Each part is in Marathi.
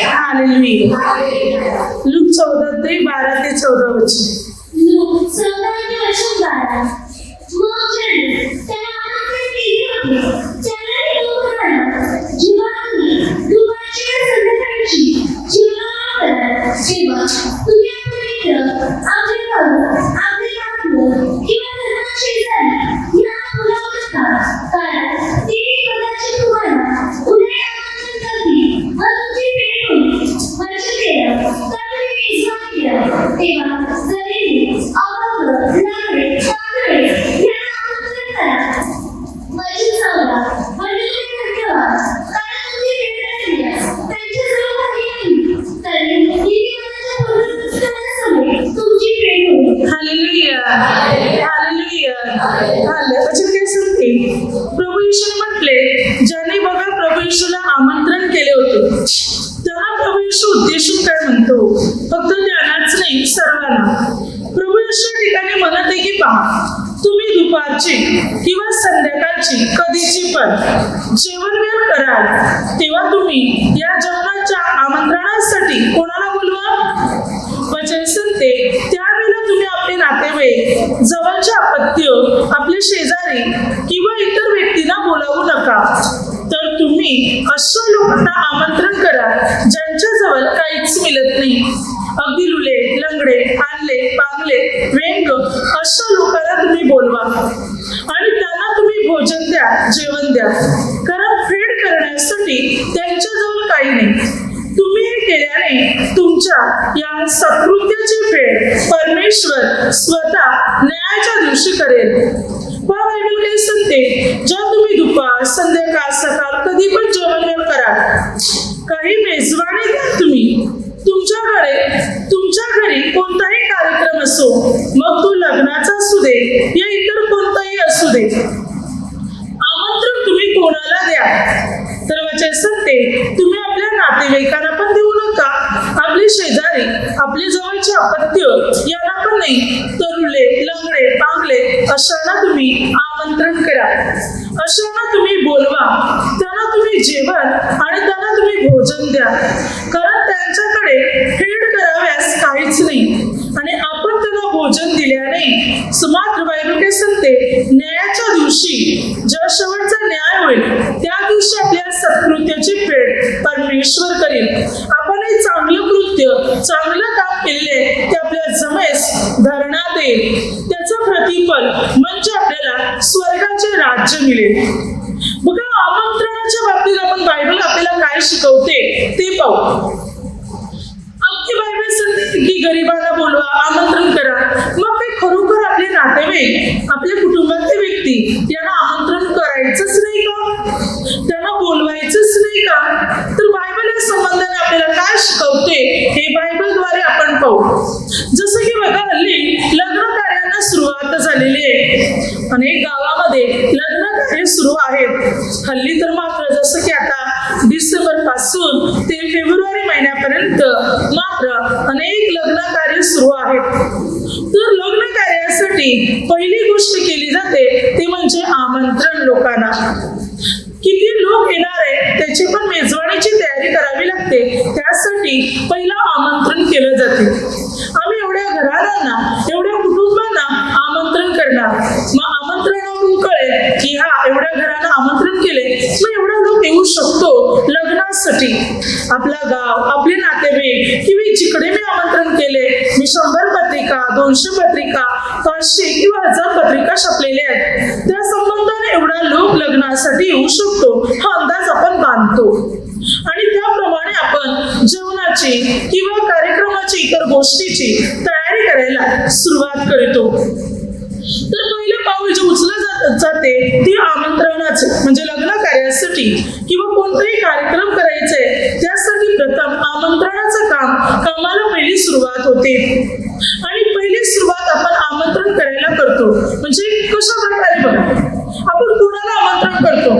हालेलुया. लूक 14:12 ते 14 वचन. लूक 14:12. मग ज्याने त्याला आमंत्रण केले होते त्यालाही तो म्हणाला, जेव्हा तुम्ही दुपारची व संध्याकाळची जेवणाला कराल तेव्हा तुम्ही आपले मित्र, आपले भाऊ, आपले नातू किंवा धर्माचे शेजारी यांना बोलावू नका, कारण ते कदाचित तुम्हाला उद्या आमंत्रण करतील व तुमची भेट होईल. म्हणजे केलं तर तुम्ही मेजवान केलं तेव्हा गरीब, अभंग, लाकडे, तांदळे यांना आमंत्रण करा. वचन 14. म्हणजे तुम्ही धन्यवाद, कारण तुमची भेट झाल्यास त्यांच्याजवळ काही नाही, तरी नीतिवंताच्या पुनरुत्थानासमोर तुमची भेट होईल. हालेलुया. हालेलुया. वचन काय सांगते? प्रभू येशूने म्हटले, ज्याने बघा प्रभू येशूला आमंत्रण केले होते त्यांना प्रभू येशू उद्देशून काय म्हणतो? फक्त त्यांनाच नाही, सर्वांना. प्रभू येशू या ठिकाणी म्हणत आहे की पहा, तुम्ही दुपारची किंवा संध्याकाळची कधीची पण जेवण वेळ कराल तेव्हा तुम्ही या जेवणाच्या आमंत्रणासाठी कोणाला बोलवा? वचन सांगते, त्यावेळेला तुम्ही आपले नातेवाईक, जवळचे अपत्य, आपले शेजारी किंवा इतर व्यक्तींना बोलावू नका, तर तुम्ही अशा लोकांना आमंत्रण करा ज्यांच्याजवळ काहीच मिळत नाही. अगदी लुले, लंगडे, आणले, पांगले, वेंग अशा लोकांना तुम्ही बोलवा आणि त्यांना तुम्ही भोजन द्या, जेवण द्या, कारण फेड करण्यासाठी त्यांच्याजवळ काही नाही. तुम्ही हे केल्याने तुमच्या या सत्कृत्याची फेड परमेश्वर स्वतः न्यायाच्या दिवशी करेल. बायबल काही सांगते, जेव्हा तुम्ही दुपार, संध्याकाळ, सकाळ कधी पण जेवण कराल, काही मेजवानी द्या. तुम्ही तुमच्या घरी कोणताही कार्यक्रम असो, मग तो लग्नाचा असू दे या इतर कोणताही असू दे, आमंत्रण तुम्ही कोणाला द्या. तर वचन सांगते, तुम्ही आपल्या नातेवाईकांना पण देऊ नका, आपले शेजारी, आपले जवळचे अपत्य यांना पण नाही, तरुले, लंगडे, पांगले अशांना तुम्ही आमंत्रण करा, अशांना तुम्ही बोलवा, त्यांना तुम्ही जेवण आणि त्यांना तुम्ही भोजन द्या, कारण त्यांच्याकडे फेड कराव्यास काहीच नाही आणि आपण त्यांना भोजन दिल्याने मात्र बायबल काय सांगते, न्यायाच्या दिवशी जेव्हा शेवटचा न्याय होईल त्या दिवशी आपल्या सत्कृत्याची फेड परमेश्वर करेल. आपण हे चांगलं कृत्य, चांगलं काम केले ते आपल्या जमेस धरण्यात येईल. त्याचं प्रतिफल म्हणजे आपल्याला स्वर्गाचे राज्य मिळेल. बघा, आमंत्रणाच्या बाबतीत आपण बायबल आपल्याला काय शिकवते ते पाहू. अगदी बायबल सांगते की गरिबांना बोलवा, आमंत्रण करा. मग ते खरोखर आपले नातेवाईक, आपल्या कुटुंबातले व्यक्ती यांना आमंत्रण करायचंच नाही का? त्यांना बोलवायचंच नाही का? तर बायबल या संबंधाने आपल्याला काय शिकवते हे बायबलद्वारे आपण पाहू. जसं की बघा, हल्ली लग्न कार्यांना सुरुवात झालेली आहे. अनेक गावामध्ये लग्न कार्य सुरू आहेत. हल्ली तर मात्र जसं की आता डिसेंबर पासून ते फेब्रुवारी महिन्यापर्यंत मात्र अनेक लग्न कार्य सुरू आहेत. तर लग्न कार्यासाठी पहिली गोष्ट केली जाते ते म्हणजे आमंत्रण लोकांना. किती लोक येणार आहे त्याची पण मेजवानीची तयारी करावी लागते. त्यासाठी पहिलं आमंत्रण केलं जाते. आम्ही एवढ्या घरांना, एवढ्या कुटुंबांना आमंत्रण करणार. मग आमंत्रणावरून कळेल की हा एवढ्या घरांना आमंत्रण केले, मग एवढा लोक येऊ शकतो लग्नासाठी. आपला गाव, आपले नातेवाईक किंवा जिकडे मी आमंत्रण केले, मी 100 पत्रिका, 200 पत्रिका, 500 किंवा 1000 पत्रिका छापलेल्या आहेत, त्या संबंधाने एवढा लोक लग्नासाठी येऊ शकतो हा अंदाज आपण बांधतो आणि त्याप्रमाणे आपण जेवणाची किंवा कार्यक्रमाची, इतर गोष्टीची तयारी करायला सुरुवात करतो. तर पहिलं पाऊल जे उचललं जाते ते आमंत्रणाचे, म्हणजे लग्न कार्यासाठी किंवा कोणताही कार्यक्रम करायचे त्यासाठी प्रथम आमंत्रणाचं कामाला पहिली सुरुवात होते. आणि पहिली सुरुवात आपण आमंत्रण करायला करतो. म्हणजे कशा प्रकारे बघा, आपण कोणाला आमंत्रण करतो?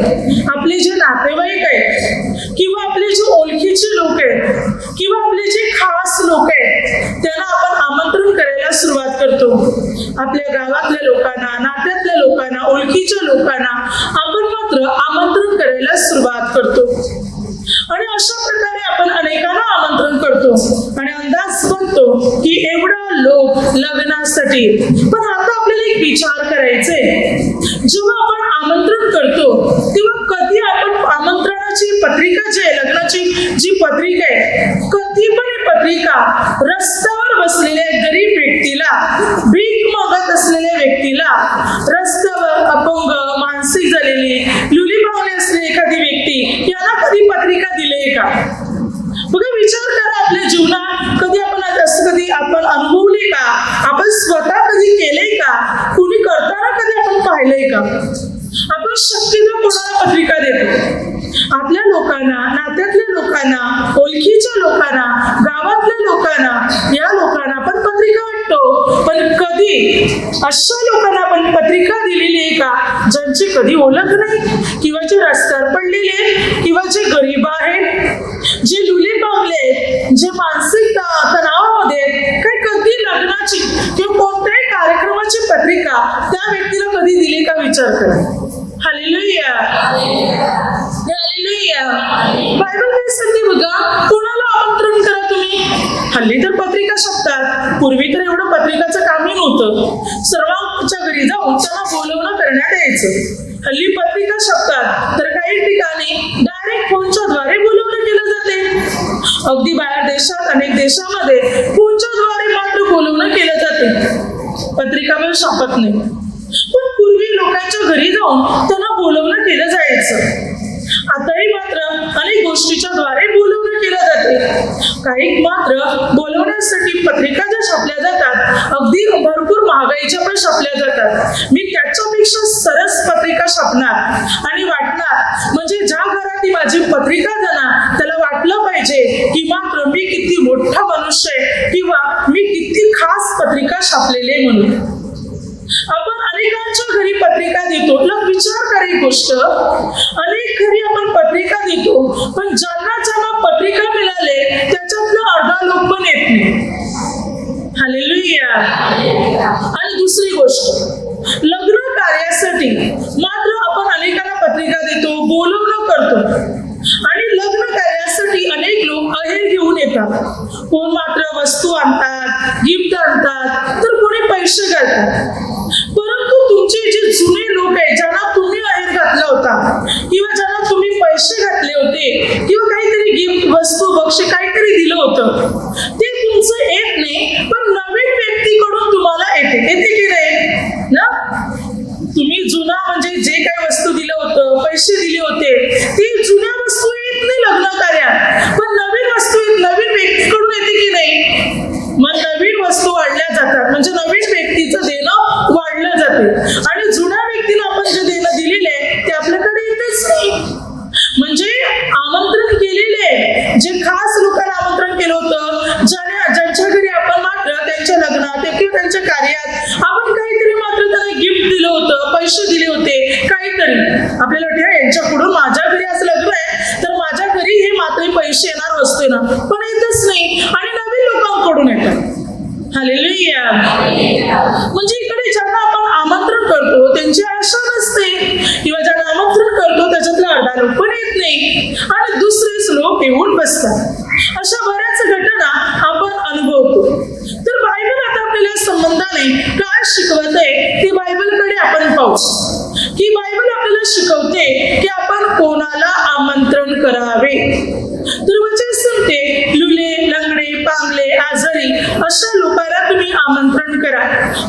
आपले जे नातेवाईक आहेत किंवा आपले जे ओळखीचे लोक आहेत किंवा आपले जे खास लोक आहेत त्यांना आपण आमंत्रण करायला सुरुवात करतो. आपल्या गावातल्या लोकांना, नात्यातल्या लोकांना, ओळखीच्या लोकांना आपण मात्र आमंत्रण करायला सुरुवात करतो. आणि अशा प्रकारे आपण अनेकांना आमंत्रण करतो आणि अंदाज बनतो की एवढा लोक लग्नासाठी. पण आता आपल्याला एक विचार करायचे, जेव्हा आपण आमंत्रण करतो तेव्हा कधी आपण आमंत्रणाची पत्रिका जी आहे, लग्नाची जी पत्रिका आहे, कधी पण ही पत्रिका रस्त्यावर बसलेल्या गरीब व्यक्तीला, भीक मागत असलेल्या व्यक्तीला, रस्त्यावर अपंग, मानसिक झालेली, लुली पावले असलेली एखादी व्यक्ती याला कधी पत्रिका दिली का? बघा, विचार करा आपल्या जीवनात कधी आपण असं कधी आपण अनुभवले का? आपण स्वतः कधी केलंय का? कुणी करताना कधी आपण पाहिलंय का? आपण शक्यतो कोणाला पत्रिका देतो? आपल्या लोकांना, नात्यातल्या लोकांना, ओळखीच्या लोकांना, गावातल्या लोकांना, या लोकांना आपण पत्रिका वाटतो. पण कधी अशा लोकांना आपण पत्रिका दिलेली आहे का ज्यांची कधी ओळख नाही, किंवा जे रस्त्यावर पडलेले आहेत, किंवा जे गरीब आहेत, जे लुले पावले आहेत, जे मानसिक तणावामध्ये आहेत, काही कधी लग्नाची किंवा कोणत्याही कार्यक्रमाची पत्रिका त्या व्यक्तीला कधी दिली का? विचार करा. Hallelujah, hallelujah. बायबल काय सांगते बघा, कोणाला आमंत्रण करा तुम्ही. हल्ली तर पत्रिका छापतात, पूर्वी तर एवढं पत्रिकाचं कामही नव्हतं. सर्वांच्या घरी जाऊन त्यांना बोलवणं करण्यात यायचं. हल्ली पत्रिका छापतात तर काही ठिकाणी डायरेक्ट फोनच्या द्वारे बोलवणं केलं जाते. अगदी बाहेर देशात, अनेक देशामध्ये फोनच्या द्वारे मात्र बोलवणं केलं जाते, पत्रिकावर छापत नाही. पण पूर्वी लोकांच्या घरी जाऊन त्यांना बोलवणं केलं जायचं. आताही मात्र अनेक गोष्टीच्या द्वारे बोलवणं केलं जाते. काही मात्र बोलवण्यासाठी पत्रिका ज्या छापल्या जातात, अगदी भरपूर महागाईच्या पण छापल्या जातात. मी त्याच्यापेक्षा सरस पत्रिका छापणार आणि वाटणार, म्हणजे ज्या घरात ती माझी पत्रिका जाणार त्याला वाटलं पाहिजे की मात्र मी किती मोठा मनुष्य आहे, किंवा मी किती खास पत्रिका छापलेली आहे म्हणून. आपण अनेकांच्या घरी पत्रिका देतो. विचार करा एक गोष्ट, अनेक घरी आपण पत्रिका देतो, पण ज्यांना ज्यांना पत्रिका मिळाले त्याच्यातलं अर्धा लोक पण येत नाही. हालेलुया. आणि दुसरी गोष्ट, लग्न कार्यासाठी मात्र आपण अनेकांना पत्रिका देतो, बोलवणं करतो, आणि लग्न कार्यासाठी अनेक लोक अहेर घेऊन येतात. कोण मात्र वस्तू आणतात, गिफ्ट आणतात, तर कोणी पैसे घालतात. परंतु तुमचे जे जुने लोक आहेत, ज्यांना तुम्ही अहेर घातला होता, किंवा ज्यांना तुम्ही पैसे घातले होते, किंवा काहीतरी गिफ्ट, वस्तू, बक्षीस काहीतरी दिलं होतं, ते तुमचं येत नाही, पण नवीन व्यक्तीकडून तुम्हाला येते की नाही ना? तुम्ही जुना म्हणजे जे काही वस्तू दिलं होतं, पैसे दिले होते, ती जुन्या वस्तू येत नाही लग्न कार्यात, पण नवीन वस्तू नवीन व्यक्तीकडून येते की नाही? मग नवीन वस्तू वाढल्या जातात, म्हणजे नवीन व्यक्तीचं देणं वाढलं जाते, आणि जुन्या व्यक्तीला आपण जे देणं दिलेले ते आपल्याकडे येतेच नाही. म्हणजे आमंत्रण केलेले, जे खास लोकांना आमंत्रण केलं होतं, ज्यांच्या घरी आपण मात्र त्यांच्या लग्नात किंवा त्यांच्या कार्यात आपण काहीतरी मात्र त्यांना गिफ्ट दिलं होतं, पैसे दिले होते, काहीतरी आपल्याला वाटतं यांच्याकडून माझ्या घरी असं लग्न आहे तर माझ्या घरी हे मात्र पैसे येणार, वस्तू येणार, पण येतच नाही, आणि नवीन लोकांकडून येतात. हालेलुया. म्हणजे इकडे ज्यांना आपण आमंत्रण करतो त्यांची आशा नसते, किंवा ज्यांना आमंत्रण करतो त्याच्यातला अर्धा लोक पण येत नाही, आणि दुसरेच लोक येऊन बसतात. अशा बऱ्याच घटना आपण अनुभवतो. तर बायबल आता आपल्याला संबंधाने काय शिकवते ते बायबलकडे आपण पाहू, की बायबल आपल्याला शिकवते की आपण कोणाला आमंत्रण करावे. तर वचन सांगते, लुले, लंगडे, पांगले, आजारी अशा लोकांना तुम्ही आमंत्रण करा,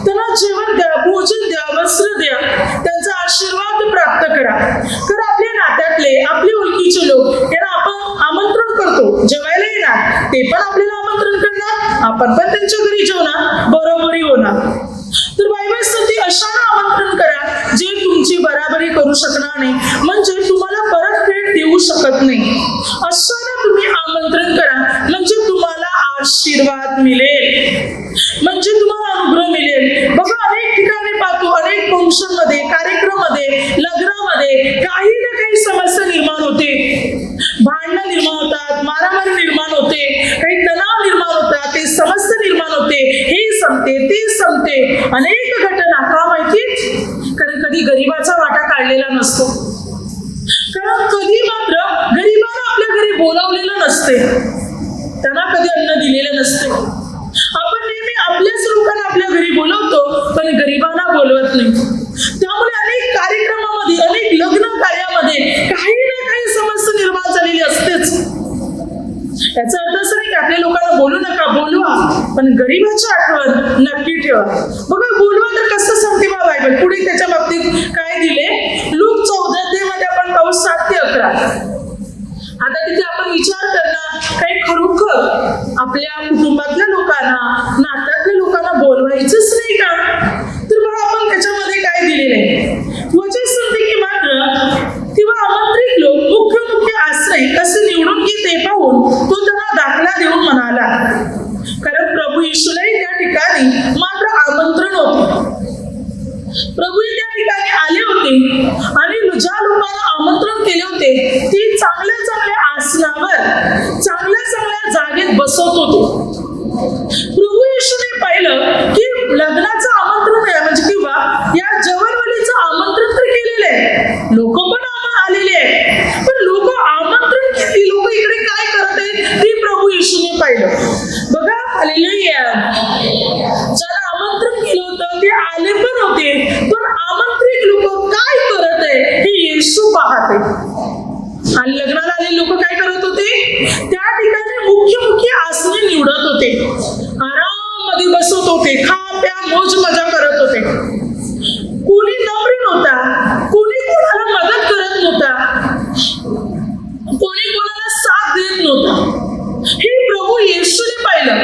त्यांना जेवण द्या, भोजन द्या, वस्त्र द्या, त्यांचा आशीर्वाद प्राप्त करा. तर आपल्या नात्यातले, आपले ओळखीचे लोक यांना आपण आमंत्रण करतो, जेवायला येणार, ते पण आपल्याला आमंत्रण करणार, आपण पण त्यांच्या घरी जेवणार, बरोबरी होणार. तर बायबल सांगते अशांना आमंत्रण करा जे तुमची बराबरी करू शकणार नाही, म्हणजे तुम्हाला परतफेड देऊ शकत नाही. अशांना तुम्ही आमंत्रण करा, म्हणजे तुम्हाला आशीर्वाद मिळेल, म्हणजे तुम्हाला अनुग्रह मिळेल. बघा, अनेक ठिकाणी पाहतो, अनेक फंक्शनमध्ये, कार्यक्रममध्ये, लग्नामध्ये काही ना काही समस्या निर्माण होते, भांडणं निर्माण होतात, मारामारी निर्माण होते, काही तणाव निर्माण होतात, ते समस्या निर्माण होते, हे संपते, ते संपते. अनेक घटना का माहिती? कारण कधी गरिबाचा वाटा काढलेला नसतो, कारण कधी मात्र गरिबांना आपल्या घरी बोला बोलावलेलं नसते, त्यांना कधी अन्न दिलेलं नसते. आपण नेहमी आपल्याच लोकांना आपल्या घरी बोलवतो, पण गरिबांना बोलवत नाही. त्यामुळे अनेक कार्यक्रमामध्ये, अनेक लग्न कार्यामध्ये काही ना काही समस्या निर्माण झालेली असतेच. याचा अर्थ असं नाही की आपल्या लोकांना बोलू नका, बोलवा, पण गरिबाची आठवण नक्की ठेवा. बघा, बोलवा तर कसं सांगते बा बायबल. पुढे त्याच्या बाबतीत काय दिले, लूक 14 मध्ये आपण पाहू 7 ते 11. आता तिथे आपण विचार करणार, काही खरोखर आपल्या कुटुंबातल्या लोकांना, नात्यातल्या लोकांना बोलवायचंच नाही का? तर बघा आपण त्याच्यामध्ये काय दिलेलं आहे. वचन सांगते की मात्र तेव्हा आमंत्रित लोक मुख्य मुख्य आश्रय कसे निवडून की ते पाहून तो त्यांना दाखला देऊन म्हणाला. कारण प्रभू येशूलाही त्या ठिकाणी मात्र आमंत्रण होते. प्रभू त्या ठिकाणी आले होते आणि ज्या लोकांना आमंत्रण केले होते ते चांगल्या चांगल्या आसनावर, चांगल्या चांगल्या जागेत बसवत होते. प्रभू येशूने पाहिलं की लग्नाचं आमंत्रण आहे, म्हणजे किंवा या जेवणवलीचं आमंत्रण तर केलेलं आहे, लोक पण आलेले आहेत, पण लोक आमंत्रण किती, लोक इकडे काय करत आहेत ते प्रभू येशूने पाहिलं. बघा, हालेलुया. ज्याला आमंत्रण केलं होतं ते आले पण होते, पण आमंत्रित लोक काय करत आहे हे येशू पाहते. आणि लग्नाला आलेले लोक काय करत होते, त्या ठिकाणी मुख्य मुख्य आसने निवडत होते, आराममध्ये बसत होते, खा प्या मोज मजा करत होते. कोणी नम्र नव्हता, कोणी कोणाला मदत करत नव्हता, कोणी कोणाला साथ देत नव्हता. हे प्रभू येशूने पाहिलं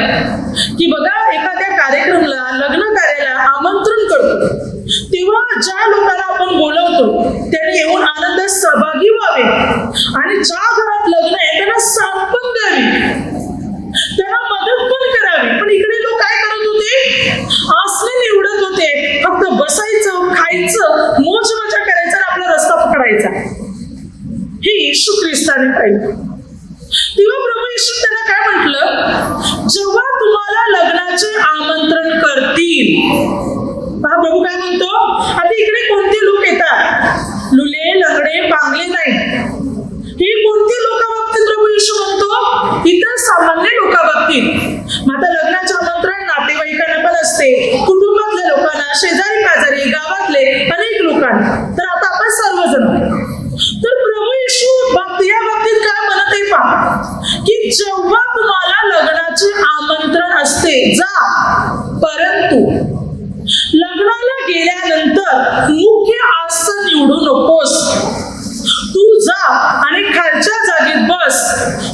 की बघा, एखाद्या कार्यक्रमाला, लग्न कार्याला आमंत्रण करतो तेव्हा ज्या लोकांना आपण बोलवतो त्यांनी येऊन आनंदात सहभागी व्हावे आणि ज्या घरात लग्न आहे त्यांना साथ पण द्यावी, त्यांना मदत पण करावी. पण इकडे लोक काय करत होते, आसने निवडत होते, फक्त बसायचं, खायचं, मोज मजा करायचं आणि आपला रस्ता पकडायचा. हे येशू ख्रिस्ताने पाहिलं. तेव्हा प्रभू येशू त्यांना काय म्हटलं, जेव्हा तुम्हाला लग्नाचे आमंत्रण करतील. पहा प्रभू काय म्हणतो, आता इकडे कोणते लोक येतात, लुले, लंगडे, पांगले नाही. ही कोणती लोक बघतील प्रभू येशू म्हणतो, इतर सामान्य लोक बघतील. आता लग्नाचे आमंत्रण नातेवाईकांना पण असते, कुटुंबातल्या लोकांना, शेजारी पाजारी, गावातले अनेक लोकांना. तर आता आपण सर्वजण, तर प्रभू येशू या बाबतीत काय म्हणत आहे पहा, की जेव्हा तुम्हाला लग्नाचे आमंत्रण असते जा, परंतु लग्नाला गेल्यानंतर मुख्य आसन निवडू नकोस. तू जा आणि खालच्या जागेत बस.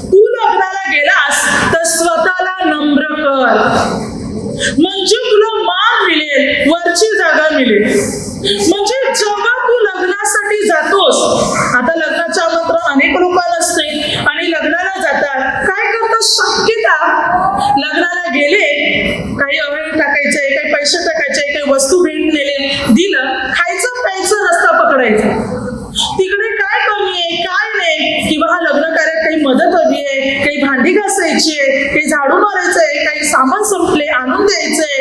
तू लग्नाला गेलास तर स्वतःला नम्र कर, म्हणजे तुला मान मिळेल, वरची जागा मिळेल. म्हणजे जेव्हा तू लग्नासाठी जातोस, आता लग्नाचं आमंत्रण अनेक लोकांना असते आणि लग्नाला जातात, काय करतात, शक्यता लग्नाला गेले, काही अवयव टाकायचे, काही पैसे टाकायचे, काही वस्तू भेट नेले, दिलं, खायचं प्यायचं, रस्ता पकडायचा. तिकडे काय कमी आहे, काय नाही, किंवा हा लग्न कार्यात काही मदत हवी आहे, काही भांडी घासायची आहे, काही झाडू मारायचंय, काही सामान संपले आणून द्यायचंय,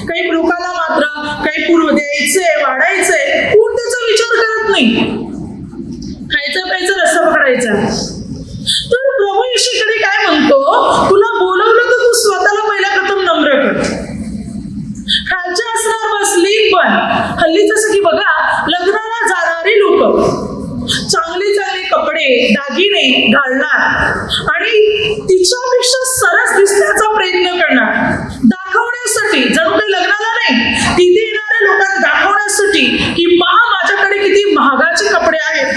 काही लोकांना मात्र काही पूर्व द्यायचंय, वाढायचंय, कोण त्याचा विचार करत नाही. खायचं प्यायचं, रस्ता पकडायचा. तर प्रभू येशूकडे काय म्हणतो, तुला बोलवलं तर तू स्वतःला पहिल्या प्रथम नम्र कर. खालच्या आसनावर बसली, पण हल्ली जसं की बघा, लग्नाला जाणारी लोक चांगले चांगले कपडे, दागिने घालणार आणि तिच्यापेक्षा सरस दिसण्याचा प्रयत्न करणार, दाखवण्यासाठी. जणू काही लग्नाला नाही, तिथे येणाऱ्या लोकांना दाखवण्यासाठी की पहा माझ्याकडे किती महागाचे कपडे आहेत,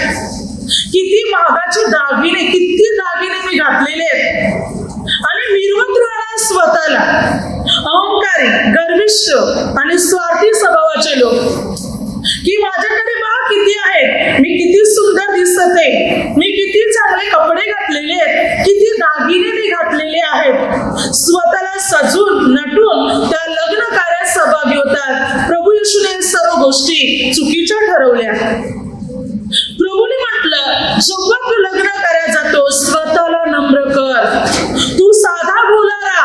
किती महागाचे दागिने, किती दागिने मी घातलेले आहेत, आणि मिरवत राहणार स्वतःला. अहंकारी, गर्विष्ठ आणि स्वार्थी स्वभावाचे लोक की माझ्याकडे पहा किती आहेत, मी किती सुंदर दिसत आहे, मी किती चांगले कपडे घातलेले आहेत, किती दागिने मी घातलेले आहेत, स्वतःला सजून नटून त्या लग्न कार्यात सहभागी होतात. प्रभू येशूने सर्व गोष्टी चुकीच्या ठरवल्या. प्रभूने म्हटलं, जेव्हा तू लग्न कार्यात जातो स्वतःला नम्र कर. तू साधा बोलारा,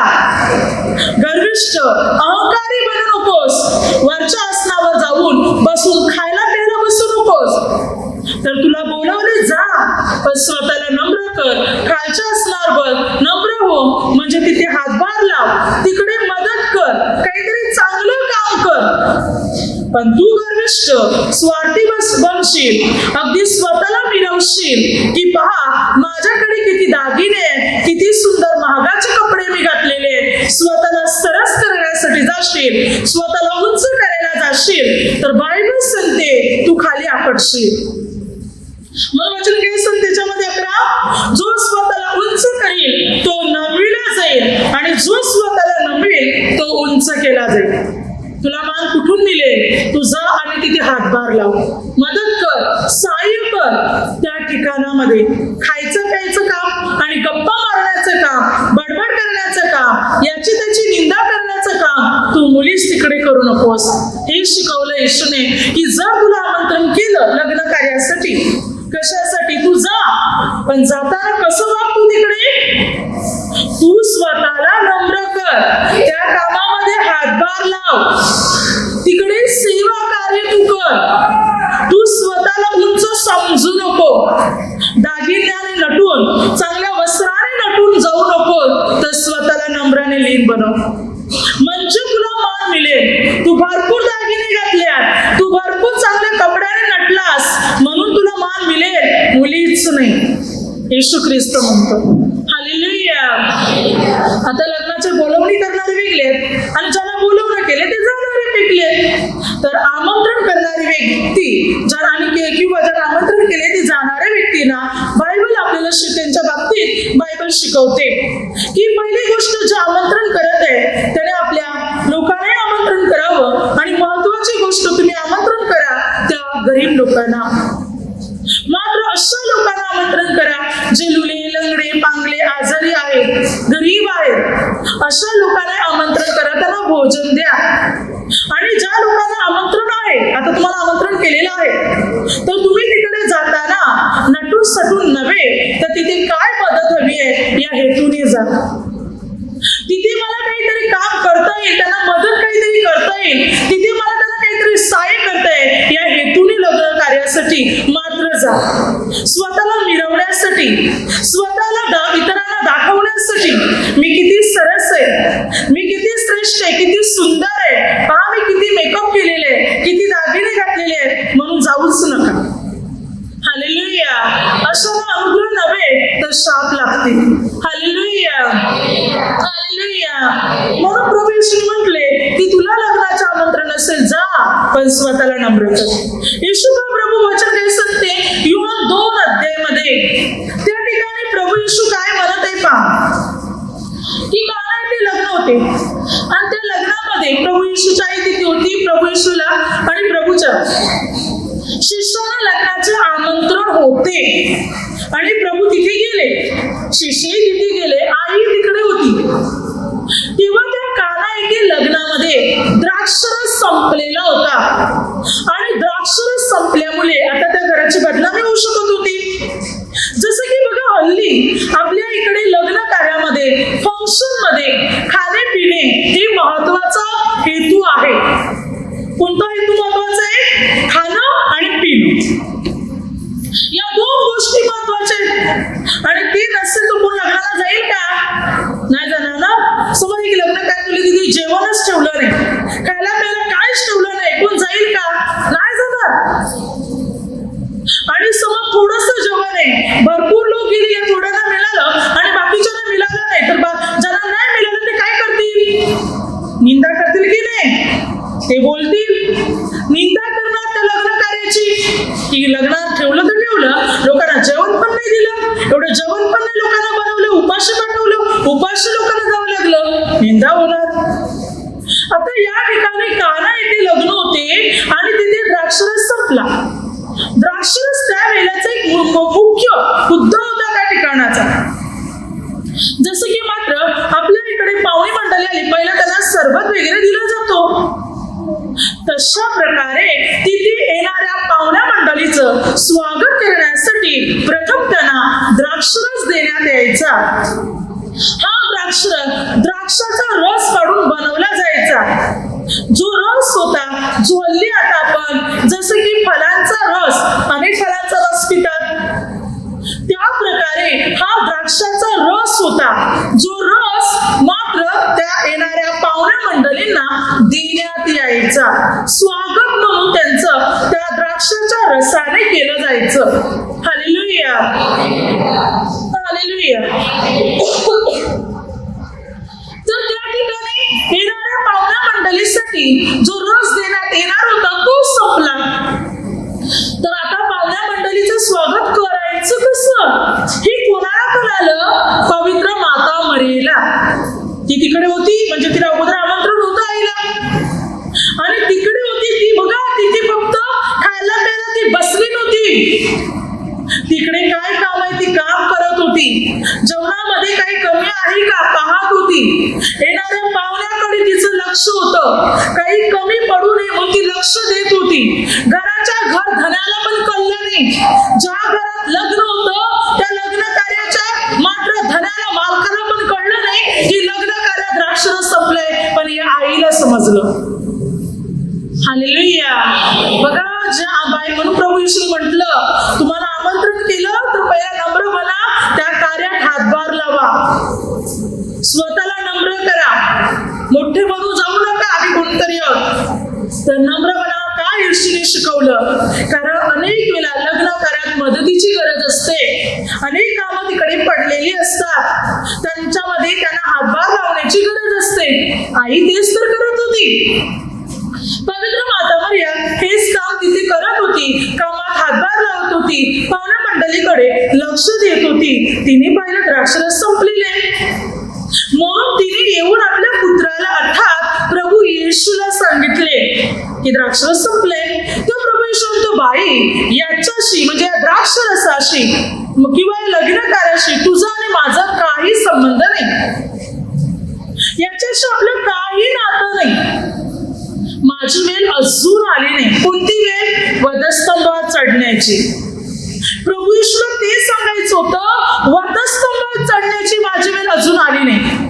गर्विष्ठ, अहंकारी बनू नकोस. वरच्या आसनावर जाऊन बसून खायला प्यायला बसू नकोस. तर तुला बोलावले जा, पण स्वतःला नम्र कर. खालच्या आसनावर पण तू गर्विष्ठ स्वार्थी बनशील, अगदी स्वतःला मिरवशील की पहा माझ्याकडे किती दागिने आहेत, किती सुंदर महागाचे कपडे मी घातलेले आहेत. स्वतःला सरस करण्यासाठी जाशील, स्वतःला उंच करायला जाशील तर बायबल सांगते तू खाली आपटशील. म्हणून वचन काय सांगते त्याच्यामध्ये 11, जो स्वतःला उंच करील तो नवविला जाईल आणि जो स्वतःला नववेल तो उंच केला जाईल. तुला मान कुठून मिळेल? तू जा आणि तिथे हातभार लाव, मदत कर, सहाय्य कर. त्या ठिकाणामध्ये खायचं प्यायचं काम आणि गप्पा मारण्याचं काम, बडबड करण्याचं काम, याची त्याची निंदा करण्याचं काम तू मुलीच तिकडे करू नकोस. हे शिकवलं येशूने की जर तुला आमंत्रण केलं लग्न कार्यासाठी, कशासाठी तू जा, पण जाताना कसं वाग तू तिकडे? तू स्वतःला नम्र कर, त्या कामामध्ये हातभार लाव, तिकडे सेवा कार्य तू कर. तू स्वतःला उंच समजू नको, दागिन्याने नटून, चांगल्या वस्त्राने नटून जाऊ नको, तर स्वतःला नम्राने लीन बनव, म्हणजे तुला मान मिळेल. तू भरपूर दागिने घातल्यात, तू भरपूर चांगल्या कपड्याने नटलास म्हणून तुला मान मिळेल, मुलीच नाही. येशू ख्रिस्त म्हणतो. हालेलुया. आता लग्नाचे बोलवणी करणारे वेगळे आहेत आणि ज्याला बोलवणं केले ते जाणारे वेगळे. तर आमंत्रण करणारी व्यक्ती किंवा ज्याला आमंत्रण केले ते जाणाऱ्या व्यक्तींना बायबल आपल्याला त्यांच्या बाबतीत बायबल शिकवते की पहिली गोष्ट जे आमंत्रण करत आहे त्याने आपल्या लोकांना आमंत्रण करावं आणि महत्वाची गोष्ट तुम्ही आमंत्रण करा त्या गरीब लोकांना. मात्र अशा लोकांना आमंत्रण करा जे लुले, लंगडे, पांगले, आजारी आहेत, गरीब आहेत. अशा लोकांना आमंत्रण करा, त्यांना भोजन द्या. आणि ज्या लोकांना आमंत्रण आहे, आता तुम्हाला आमंत्रण केलेलं आहे, तर तुम्ही तिकडे जाताना नटून सटून नव्हे तर तिथे काय मदत हवी आहे या हेतूने जा. तिथे मला काहीतरी काम करता येईल, त्यांना मदत काहीतरी करता येईल, तिथे मला त्यांना काहीतरी सहाय्य करता येईल या हेतूने लग्न कार्यासाठी मात्र जा. स्वतःला मिरवण्यासाठी, स्वतःला इतरांना दाखवण्यासाठी मी किती सरस आहे, मी किती श्रेष्ठ आहे, किती सुंदर आहे, पहा मी किती मेकअप केलेले आहे, किती दागिने घातलेले आहेत म्हणून जाऊच नका. हालेलुया. अशाला अनुग्रह नव्हे तर शाप लागते. हालेलुया. हालेलुया. म्हणून प्रभू येशूने म्हटले की तुला लग्नाचे आमंत्रण असेल जा, पण स्वतःला नम्र कर. येशू प्रभू वचन काय सांगते योहान 2 अध्यायामध्ये, त्या ठिकाणी प्रभू येशू काय म्हणत आहे पहा की काना येथे लग्न होते आणि त्या लग्नामध्ये प्रभू येशूची आई तिथे होती. प्रभू येशूला आणि प्रभूच्या शिष्याला लग्नाचे आमंत्रण होते आणि प्रभू तिथे गेले, शिष्यही तिथे गेले, आई तिकडे होती. तेव्हा त्या काना येथे लग्नामध्ये द्राक्षरस संपलेला होता आणि द्राक्षरस संपल्यामुळे आता त्या घराची बदनामी होऊ शकत होती. जसं की बघा हल्ली आपल्या इकडे लग्न कार्यामध्ये, फंक्शन मध्ये खाणे पिणे हे महत्वाचा हेतू आहे. कोणता हेतू महत्वाचा आहे? खाणं आणि पिणं. या दोन गोष्टी महत्वाच्या आहेत आणि ते नसेल तर कोण लग्नाला जाईल का? नाही जाणार ना. समज की लग्न काय तुला तिथे जेवणच ठेवलं नाही, खायला प्यायला काहीच ठेवलं नाही, कोण जाईल का? नाही जाणार. आणि समज थोडस जेवण आहे, भरपूर लोक गेली, थोड्यांना मिळालं आणि बाकीच्यांना मिळालं नाही, तर ज्यांना नाही मिळालं ते काय करतील? निंदा करतील की नाही? ते बोलतील, निंदा करणार त्या लग्न कार्याची की लग्नात ठेवलं तर ठेवलं, लोकांना जेवण पण नाही दिलं, एवढं जेवण पण नाही लोकांना बनवलं, उपाशी पाठवलं, उपाशी लोकांना जावं लागलं, निंदा होणार. आता या ठिकाणी काना येथे लग्न होते आणि तिथे द्राक्षरस संपला. द्राक्षरस त्या वेळेचा एक मुख्य मुद्दा होता त्या ठिकाणाचा. जसं की मात्र आपल्या इकडे पाहुणी मंडळी आली, पहिला त्यांना सरबत वगैरे दिला जातो, तशा प्रकारे तिथे येणाऱ्या पाहुण्या मंडळीचं स्वागत करण्यासाठी प्रथम त्यांना द्राक्षरस देण्यात यायचा. हा द्राक्षाचा रस काढून बनवला जायचा. जो रस होता, जो हल्ली आता आपण जसं की फळांचा रस, अनेक फळांचा रस पितात, त्या प्रकारे हा द्राक्षाचा रस होता, जो रस मात्र त्या येणाऱ्या पाहुण्या मंडळींना देण्यात यायचा. स्वागत म्हणून त्यांचं त्या द्राक्षाच्या रसाने केलं जायचं. Hallelujah, hallelujah. तर त्या ठिकाणी येणाऱ्या पाहुण्या मंडळीसाठी जो रस देण्यात येणार होता तो संपला. तर आता पाहुण्या मंडळीचं स्वागत करायचं कसं हे कोणाला कळालं? पवित्र माता मरियेला. ती तिकडे होती, म्हणजे तिला अगोदर आमंत्रण होतं आईला, आणि तिकडे होती ती. बघा, तिथे फक्त खायला प्यायला ती बसली नव्हती. तिकडे काय काम आहे ती काम करत होती. जेवणामध्ये काही कमी आहे का पाहत होती. येणाऱ्या पाहुण्याकडे तिचं लक्ष होतं. काही कमी पडू नये म्हणून ती लक्ष देत होती. घराच्या घर धन्याला पण कळलं नाही. ज्या घरात लग्न होतं त्या लग्न कार्याच्या मात्र धन्याला मालकाला पण कळलं नाही की लग्न कार्यात द्राक्षरस संपलंय, पण या आईला समजलं. हालेलुया. बघा, ज्या बाई म्हणून प्रभू येशू म्हटलं तुम्हाला आमंत्रण केलं तर पहिला नम्र बना, त्या कार्यात हातभार लावा, स्वतःला नम्र करा, मोठे बनू जाऊ नका आम्ही कोणतरी आहोत. तर नम्र बना. काय येशूने शिकवलं? कारण अनेक वेळा लग्न कार्यात मदतीची गरज असते. अनेक कामं तिकडे पडलेली असतात, त्यांच्यामध्ये त्यांना हातभार लावण्याची गरज असते. आई तेच तर करत होती. पवित्र माता मरिया हेच काम तिथे करत होती. कामात हातभार लावत होती, पाहुण्या मंडळीकडे लक्ष देत होती. तिने पाहिलं द्राक्षरस संपलेले, म्हणून तिने येऊन आपल्या पुत्राला अर्थात प्रभू येशूला सांगितले की द्राक्षरस संपले. तो प्रभू येशू म्हणतो, बाई, याच्याशी म्हणजे या द्राक्षरसाशी किंवा लग्न कार्याशी तुझा आणि माझा काही संबंध नाही. याच्याशी आपलं काही नातं नाही. माझी वेळ अजून आली नाही. कोणती वेळ? वधस्तंभात चढण्याची. प्रभू येशूला ते सांगायचं होतं, वधस्तंभात चढण्याची माझी वेळ अजून आली नाही.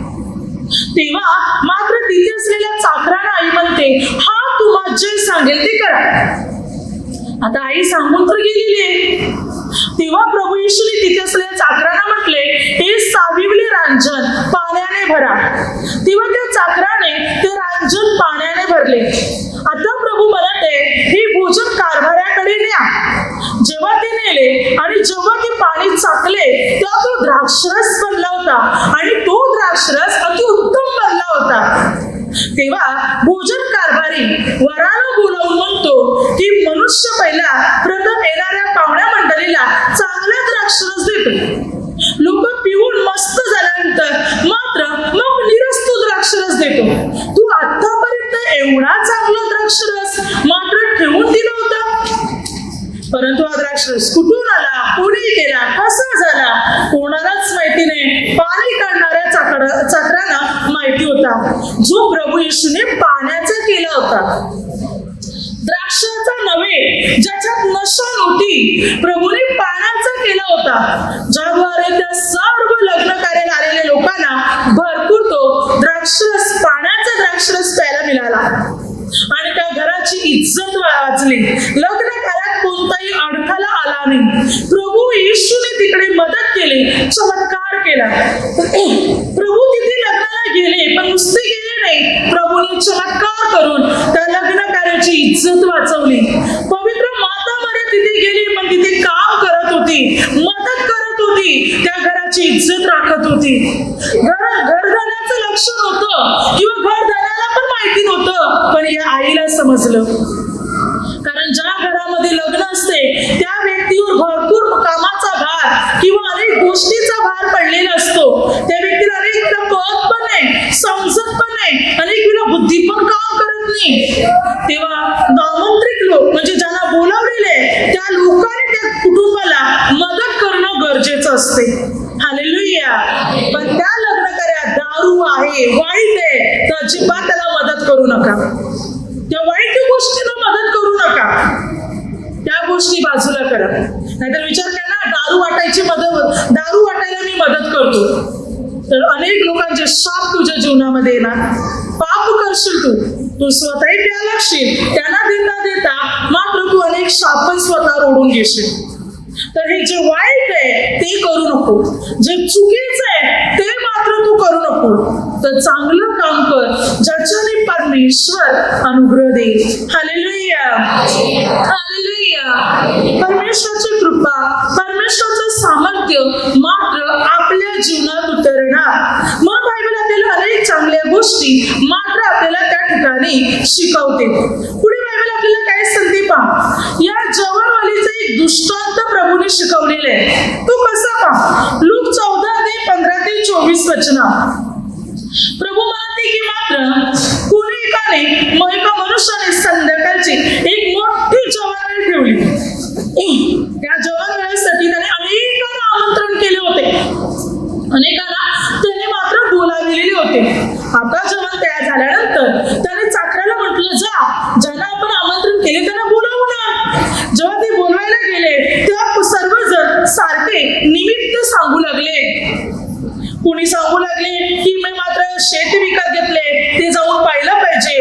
तेव्हा मात्र तिथे असलेल्या चाकरांना आई म्हणते, हा तुम्हाला जे सांगेल ते करा. आता आई सांगून तर गेलेली आहे. तेव्हा प्रभू येशूने तिथे असलेल्या चाकरांना म्हटले, हे साविवले रांजण पाण्याने भरा. तेव्हा त्या चाकराने ते रांजण पाण्याने भरले. आता प्रभू म्हणते, हे भोजन कारभाऱ्याकडे न्या. जेव्हा ते नेले आणि जेव्हा ते पाणी चाकले तेव्हा तो द्राक्षरस बनला होता, आणि तो द्राक्षरस अतिउत्तम बनला होता. तेव्हा भोजन कारभारी वराला बोलावून म्हणतो की मनुष्य पहिला प्रथम येणाऱ्या पाहुण्या मंडळीला चांगला द्राक्षरस देतो. लोक पिऊन मस्त झाल्यानंतर मात्र मग निरस्तू द्राक्षरस देतो. तू आतापर्यंत एवढा चांगला द्राक्षरस मात्र ठेवून दिला होता, परंतु हा द्राक्षरस कुठून आला, कोणी केला, कसा झाला, कोणालाच माहिती नाही. पाणी काढणाऱ्या चाकरांना माहिती होता, जो प्रभू येशूने पाण्याचा केला होता. द्राक्षाचा नव्हे, ज्याच्यात नशा नव्हती, प्रभूने पाण्याचा केला होता, ज्याद्वारे त्या सर्व लग्न कार्याला आलेल्या लोकांना भरपूर तो द्राक्षरस, पाण्याचा द्राक्षरस प्यायला मिळाला, आणि त्या घराची इज्जत वाचली. लग्न कार्यात कोणताही अडथळा आला नाही. प्रभू येशूने तिकडे मदत केली, चमत्कार केला. प्रभू तिथे लग्नाला गेले, पण नुसते गेले नाही, प्रभूने चमत्कार करून त्या लग्न कार्याची इज्जत वाचवली. पवित्र माता मरिया तिथे गेली, पण तिथे काम करत होती, मदत करत होती, त्या घराची इज्जत राखत होती. घरधण्याचं लक्ष नव्हतं किंवा घरधण्याला पण माहिती नव्हतं, पण या आईला समजलं. कारण ज्या घरामध्ये लग्न असते त्या व्यक्तीवर भरपूर कामाचा भार किंवा अनेक गोष्टीचा भार पडलेला असतो. त्या व्यक्तीला अनेक वेळा कळत पण नाही, समजत पण नाही, अनेक वेळा बुद्धी पण काम करत नाही. तेव्हा आमंत्रित लोक म्हणजे ज्यांना बोलावलेले त्या लोकांनी त्या कुटुंबाला मदत करणं गरजेचं असते. हालेलुया. पण त्या लग्न कार्यात दारू आहे, वाईट आहे, तर अजिबात त्याला मदत करू नका. त्या वाईट गोष्टीला मदत करू नका, त्या गोष्टी बाजूला करा. नाहीतर विचार करा ना, दारू वाटायला मी मदत करतो, तर अनेक लोकांचे शाप तुझ्या जीवनामध्ये येणार. पाप करशील तू स्वतःही प्या लागशील, त्यांना देता मात्र तू अनेक शाप पण स्वतः ओढून घेशील. तर हे जे वाईट आहे ते करू नको, जे चुकीचं आहे ते मात्र तू करू नको. तर चांगलं काम कर, ज्याच्याने परमेश्वर अनुग्रह देईल. Hallelujah, hallelujah. परमेश्वराची कृपा, परमेश्वराचं सामर्थ्य मात्र आपल्या जीवनात उतरणार. मग बायबल आपल्याला अनेक चांगल्या गोष्टी मात्र आपल्याला त्या ठिकाणी शिकवते. पुढे बायबल आपल्याला काय सांगते पहा. या जवानवालीचा एक दृष्टांत प्रभूने शिकवलेला आहे. तो कसा पहा. लूक 14:15 ते 24 वचन. प्रभू म्हणते की मात्र कोणी एका मनुष्याने संध्याकाळची एक मोठी जवानवेळ ठेवली. त्या जवानवेळेसाठी त्याने अनेकांना आमंत्रण केले होते, अनेकांना त्याने मात्र बोलाविलेले होते. आता जेवण तयार झाल्यानंतर त्याने चाकराला म्हटलं, जा, ज्यांना आपण आमंत्रण केले त्यांना बोलावू ना. जेव्हा ते बोलवायला गेले तेव्हा सर्वजण सारखे निमित्त सांगू लागले. कुणी सांगू लागले की मी मात्र शेत विकत घेतले, ते जाऊन पाहिलं पाहिजे.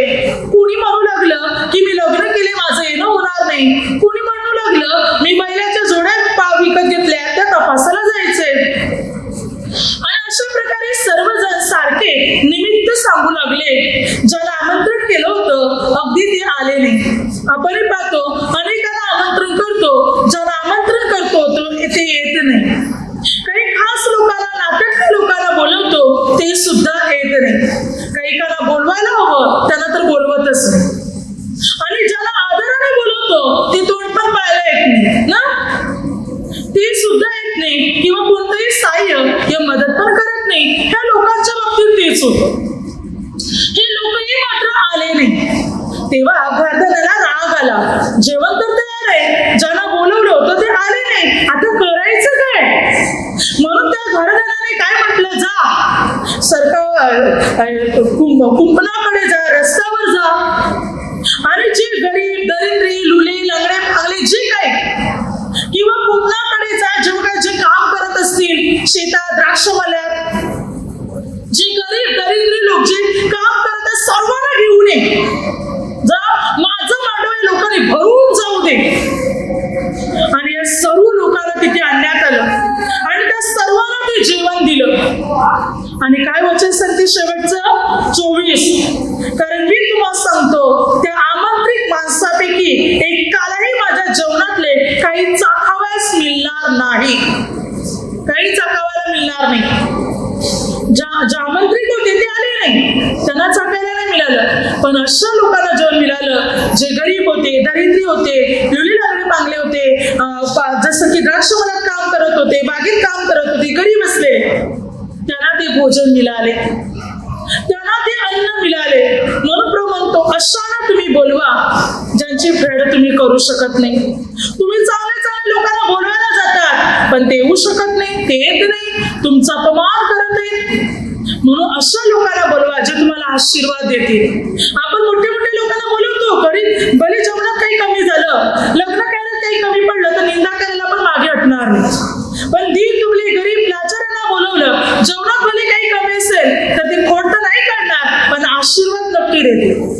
कुणी म्हणू लागलं की मी लग्न केले, माझं येणं होणार नाही. कुणी म्हणू लागलं मी बैलाच्या जोड्या विकत घेतल्या, त्या तपासायला जायचंय. आणि अशा प्रकारे सर्वजण सारखे निमित्त सांगू लागले. ज्याला आमंत्रण केलं होतं अगदी ते आले नाही. आपण पाहतो अनेकांना आमंत्रण करतो, ज्याला आमंत्रण करतो ते येत नाही. काही खास लोकांना, नात्यातल्या लोकांना बोलवतो ते सुद्धा येत नाही. काही काना बोलवायला हवं त्यांना तर बोलवतच नाही. आणि ज्याला आदराने बोलवतो ते तोंड पण पाहायला येत नाही ना, ते सुद्धा येत नाही किंवा कोणतंही सहाय्य या मदत पण करत नाही. ह्या लोकांच्या बाबतीत तेच होतं. हे लोकही मात्र आले नाही. तेव्हा घरधण्याला राग आला. जेवण तर तयार आहे, ज्यांना बोलवलं होतं ते आले नाही, आता करायचं काय. म्हणून त्या घरधण्याने काय म्हटलं, जा कुंपणाकडे जा, रस्त्यावर जा, आणि जे गरीब, दरिद्री, लुले, लंगडे, पागले जे काय किंवा कुंपणाकडे जा, जे काम करत असतील शेतात, द्राक्षमळ्यात, जे गरीब दरिद्री लोक जे काम करतात सर्वांना घेऊन ये. जा, माझं मांडव या लोकांनी भरून जाऊ दे. आणि या सर्व लोकांना तिथे आणण्यात आलं आणि त्या सर्वांना ते जेवण दिलं. आणि काय वचन सांगते शेवटचं 24. कारण मी तुम्हाला सांगतो त्या आमंत्रित माणसापैकी एकालाही माझ्या जेवणातले काही चाखावयास मिळणार नाही. काही चाखावायला मिळणार नाही. ज्या आमंत्रित होते ते आले नाही, त्यांना चाकायला नाही मिळालं. पण अशा लोकांना जेवण मिळालं जे गरीब होते, दरिद्री होते, लुली लागणे पांगले होते, जसं की द्राक्षमळ्यात काम करत होते, बागेत काम करत होते, गरीब असले, त्यांना ते भोजन मिळाले, त्यांना ते अन्न मिळाले. म्हणून प्रभू म्हणतो अशांना तुम्ही बोलवा ज्यांची फेड तुम्ही करू शकत नाही. तुम्ही चांगल्या चांगल्या लोकांना बोलवायला जातात पण ते येऊ शकत नाही, ते येत नाही, तुमचा अपमान करत आहेत. म्हणून अशा लोकांना बोलवा जे तुम्हाला आशीर्वाद देतील. आपण मोठे मोठे लोकांना बोलवतो, गरीब भले जेवणात काही कमी झालं, लग्न करायला काही कमी पडलं तर निंदा करायला पण मागे हटणार नाही. पण दीन दुबळे गरीब लाचारांना बोलवलं, जेवणात भले काही कमी असेल तर ते खोट तर नाही काढणार पण आशीर्वाद नक्की देतील.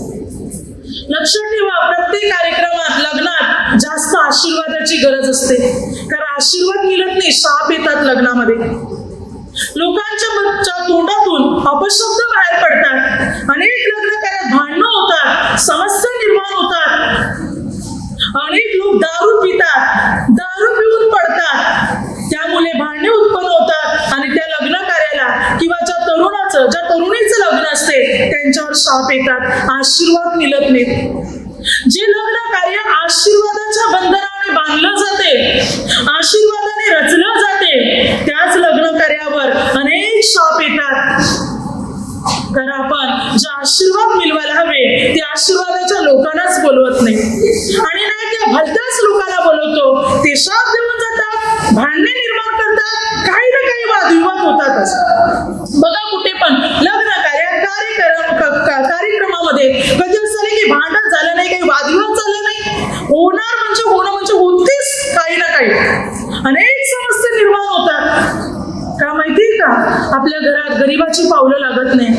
लक्षात ठेवा, प्रत्येक कार्यक्रमात, लग्नात जास्त आशीर्वादाची गरज असते. कारण आशीर्वाद मिळत नाही, शाप येतात लग्नामध्ये. लोकांच्या तोंडातून अपशब्द बाहेर पडतात. अनेक लग्न करत भांडणं होतात, समस्या निर्माण होतात. अनेक लोक दारू पितात, दारू पिऊन पडतात, त्यामुळे भांडणे उत्पन्न होतात आणि त्या लग्न कार्याला किंवा ज्या तरुणीचं लग्न असते त्यांच्यावर शाप येतात, आशीर्वाद मिळत नाही. जे लग्न कार्य आशीर्वादाच्या बंधनाने बांधलं जाते, आशीर्वादाने रचलं जाते, त्याच लग्न कार्यावर अनेक शाप येतात. कारण आपण जे आशीर्वाद मिळवायला हवे ते आशीर्वादाच्या लोकांनाच बोलवत नाही, आणि नाही त्या भलत्याच लोकांना बोलवतो, ते शाप देऊन जातात, भांडणे निर्माण करतात, काही ना काही वादविवाद होतातच. बघा कुठे पण लग्न कार्यक्रमामध्ये कधी असं नाही की भांडण झालं नाही, काही वादविवाद झाला नाही. होणं म्हणजे होतेच काही ना काही. अनेक समस्या निर्माण होतात. का माहितीये का, आपल्या घरात गरीबाची पावलं लागत नाही,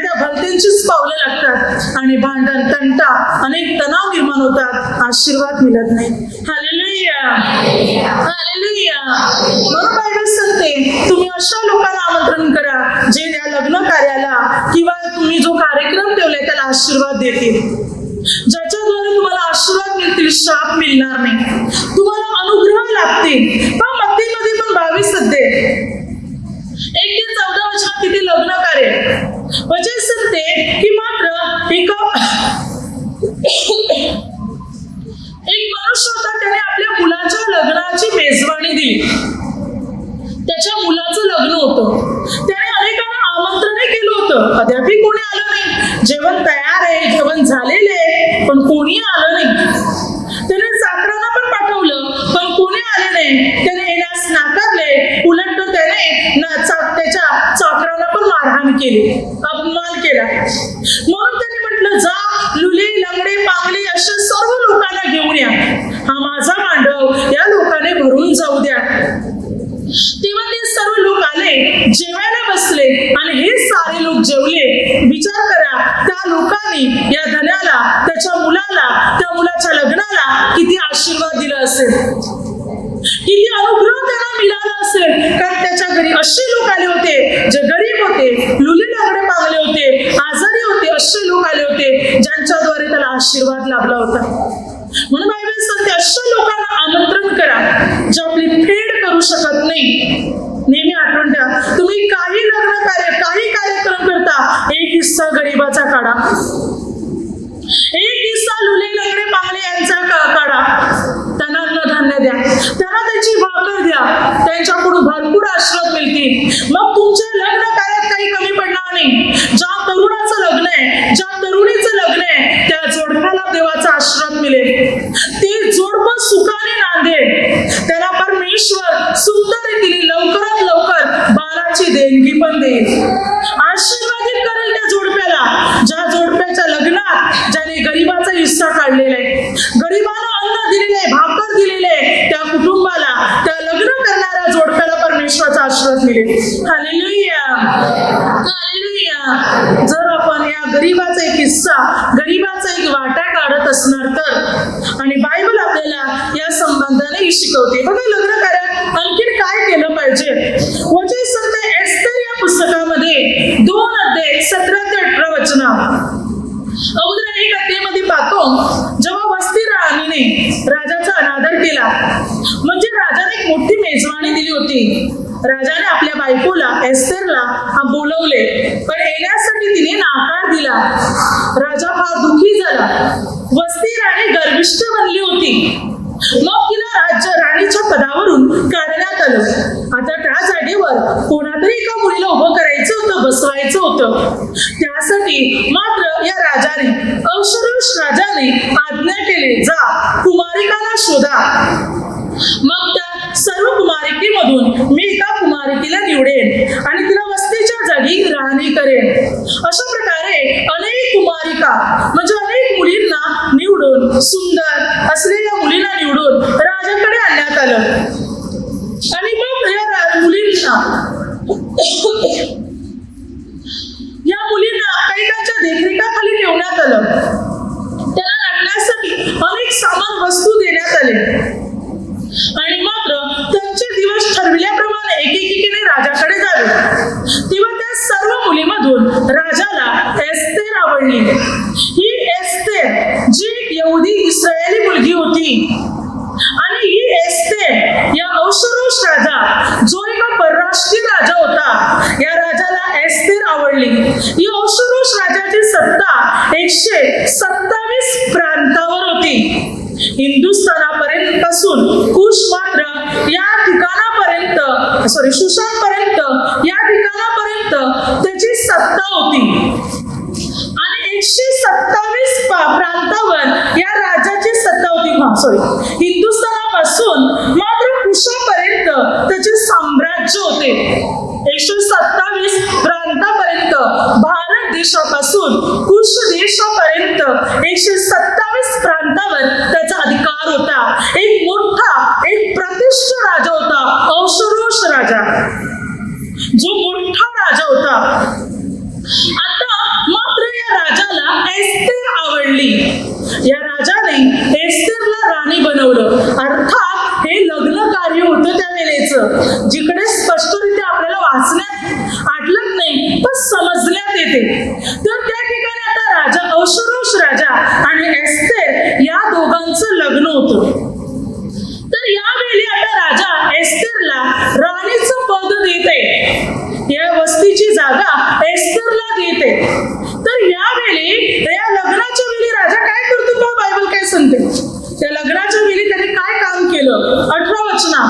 त्या भलत्यांचीच पावलं लागतात आणि भांडण, तंटा, अनेक तणाव निर्माण होतात, आशीर्वाद मिळत नाही. हालेलुया. Hallelujah, hallelujah. म्हणून बायबल सांगते तुम्ही अशा लोकांना आमंत्रण करा जे या लग्न कार्याला किंवा तुम्ही जो कार्यक्रम ठेवलाय त्याला आशीर्वाद देतील, ज्याच्याद्वारे तुम्हाला आशीर्वाद मिळतील, शाप मिळणार नाही, तुम्हाला अनुग्रह लाभतील. पण मत्तीमध्ये पण 22 अध्याय 1 ते 14 वचनात तिथे लग्न कार्य वचन सांगते की मात्र एक मनुष्य होता, त्याने आपल्या मुलाच्या लग्नाची मेजवानी दिली. त्याच्या मुलाचं लग्न होतं, त्याने अनेकांना आमंत्रण केलं होतं, अद्यापही कोणी आलं नाही. जेवण तयार आहे, जेवण झालेलं आहे, पण कोणी आलं नाही. त्याने चाकरांना पण पाठवलं, पण कोणी आले नाही. त्याने येण्यास नाकारले, उलट त्याने त्याच्या चाकरांना पण मारहाण केली, अपमान केला. म्हणून त्याने म्हटलं, जा लुले लंगडे पांगले अशा सर्व लोकांना घेऊन या, हा माझा मांडव या लोकांनी भरून जाऊ द्या. तेव्हा ते सर्व लोक आले, जेवायला बसले आणि हे सारे लोक जेवले. विचार करा, त्या लोकांनी या धन्याला, त्याच्या मुलाला, त्या मुलाच्या लग्नाला किती आशीर्वाद दिला असेल, किती अनुग्रह त्यांना मिळाला असेल. कारण त्याच्या घरी असे लोक आले होते जे गरीब होते, लुले लागडे पांगले होते, आजारी होते, असे लोक आले होते ज्यांच्याद्वारे त्याला आशीर्वाद लाभला होता. म्हणून बायबल सांगते अशा लोकांना आमंत्रण करा जे आपली फेड करू शकत नाही. नेहमी आठवण द्या, तुम्ही काही लग्न कार्य, काही कार्यक्रम करता, एक हिस्सा गरीबाचा काढा, एक हिस्सा लुले लंगडे पांगले यांचा काढा. त्यांना अन्नधान्य द्या, त्यांना त्यांची भाकर द्या, त्यांच्याकडून भरपूर आशीर्वाद मिळतील. मग तुमच्या लग्न कार्यात काही कमी पडणार नाही. ज्या तरुणाचं लग्न आहे, ज्या तरुणीचं लग्न आहे, त्या जोडप्याला देवाचा आशीर्वाद मिळेल. ते जोडपं सुखाने नांदेल, त्याला परमेश्वर सुंदर रीतीने लवकरात लवकर बाळाची देणगी पण देईल, आशीर्वादित करेल त्या जोडप्याला. ज्या जोडप्याच्या लग्नात ज्याने गरीबाचा हिस्सा काढलेला आहे, गरीबाला अन्न दिलेले आहे, भाकर दिलेले आहे, त्या कुटुंबाला, त्या लग्न करणाऱ्या जोडप्याला परमेश्वराचा आशीर्वाद मिळेल. Hallelujah, hallelujah. जर आपण या गरीबाचा एक हिस्सा, गरीबाचा एक वाटा काढत असणार तर, आणि बायबल आपल्याला या संबंधाने शिकवते. बघा लग्न कार्यात आणखीन काय केलं पाहिजे. वचन सांगते एस्तर या पुस्तकामध्ये 2 अध्याय 17 ते 18 वचन. अगोदर 1 अध्यायामध्ये पाहतो, जेव्हा वस्ती राणीने राजाचा अनादर केला, म्हणजे राजाने एक मोठी मेजवानी दिली होती. राजाने आपल्या बायकोला एस्तेरला बोलवले, पण येण्यासाठी तिने नकार दिला. राजा फार दुःखी झाला. वस्ती राणी गर्विष्ठ बनली होती. मग तिला राणीच्या पदावरून काढण्यात आलं. आता त्या जागेवर कोणातरी एका मुलीला उभं करायचं होतं, बसवायचं होतं. त्यासाठी मात्र या राजाने, अक्षरोश राजाने आज्ञा केली, जा कुमारिकांना शोधा. मग त्या सर्व कुमारिकेमधून मी एका कुमारिकेला निवडेन आणि तिला वस्तीच्या जागी राहणी करेन. अशा प्रकारे अनेक कुमारिका म्हणजे अनेक मुलींना निवडून, सुंदर असलेल्या मुलींना निवडून राजाकडे आणण्यात आलं. आणि मग या मुलींना काही त्यांच्या देखरेखाखाली ठेवण्यात आलं. त्यांना नटण्यासाठी अनेक सामान वस्तू देण्यात आले. आणि मात्र त्यांचे दिवस ठरविल्याप्रमाणे एकेकीने राजाकडे जावे. तेव्हा त्या सर्व मुलीमधून राजाला एस्तेर आवडली. ही एस्तेर जी यहुदी इस्रायली मुलगी होती, आणि ही एस्तेर या अक्षरोश राजा जो एका परराष्ट्रीय राजा होता, या राजाला एस्तेर आवडली. ही अक्षरोश राजाची सत्ता 127 प्रांतावर होती. हिंदुस्थानापर्यंत पासून कुश मात्र या ठिकाणापर्यंत, सुशांतपर्यंत या ठिकाणापर्यंत त्याची सत्ता होती. आणि 127 प्रांतावर या राजाची सत्ता होती. हिंदुस्थानापासून मात्र कुशापर्यंत त्याचे साम्राज्य होते. 127 प्रांतापर्यंत, भारत देशापासून कुश देशापर्यंत 127 प्रांतावर त्याचा अधिकार होता. एक मोठा, एक प्रतिष्ठित राजा होता, अक्षरोश राजा, जो मोठा राजा होता. आता मात्र या राजाला एस्तेर आवडली. या राजाने एस्तेरला राणी बनवलं. अर्थात देते. तर त्या ठिकाणी आता राजा अहश्वेरोश राजा आणि एस्तेर या दोघांचं लग्न होतं. तर यावेळी आता राजा एस्तेरला राणीचं पद देते. या वस्तीची जागा एस्तेरला देते. तर यावेळी या लग्नाच्या वेळी राजा काय करतो तो बायबल काय सांगते. त्या लग्नाच्या वेळी त्याने काय काम केलं. 18 वचना,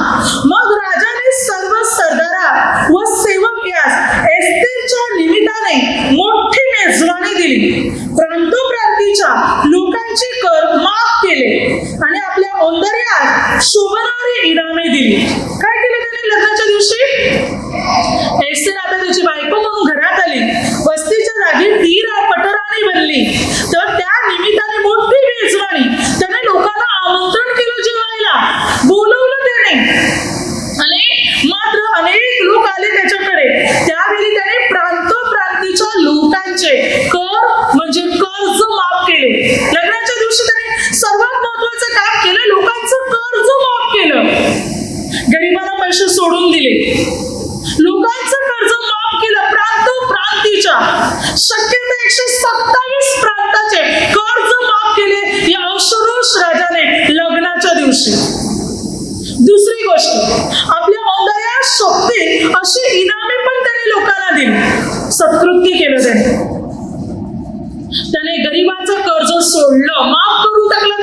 मग राजाने सर्व सरदारा व सेवक यास एस्तेरच्या निमित्ताने मोठी मेजवानी दिली. प्रांतोप्रांतीच्या लोकांचे कर माफ केले आणि आपल्या औंदर्यात शोभणारी इनामे दिली. काय केलं त्याने लग्नाच्या दिवशी. एस्तेर आता त्याची बायको म्हणून घरात आली. वस्तीच्या जागी तीर पटराणी बनली. तर त्या निमित्ताने मोठी मेजवानी. त्याने लोकांना आमंत्रण केलं जेवायला. बोलवलं त्याने. आणि मात्र अनेक लोक आले त्याच्याकडे. त्यावेळी त्याने प्रांतोप्रांतीच्या लोकांचे कर म्हणजे कर्ज माफ केले. लग्नाच्या दिवशी त्याने सर्वात महत्वाचं काम केलं. लोकांचं कर्ज माफ केलं. गरिबांना पैसे सोडून दिले. लोकांचं कर्ज माफ केलं. प्रांतोप्रांतीच्या शक्यता 127 प्रांताचे कर्ज माफ केले या अहश्वेरोश राजाने लग्नाच्या दिवशी. दुसरी गोष्ट, आपल्या औंदर्यात शोभतील अशी इनामे पण त्याने लोकांना दिली. सत्कृत्य केलं त्याने गरिबांचं कर्ज सोडलं, माफ करून टाकलं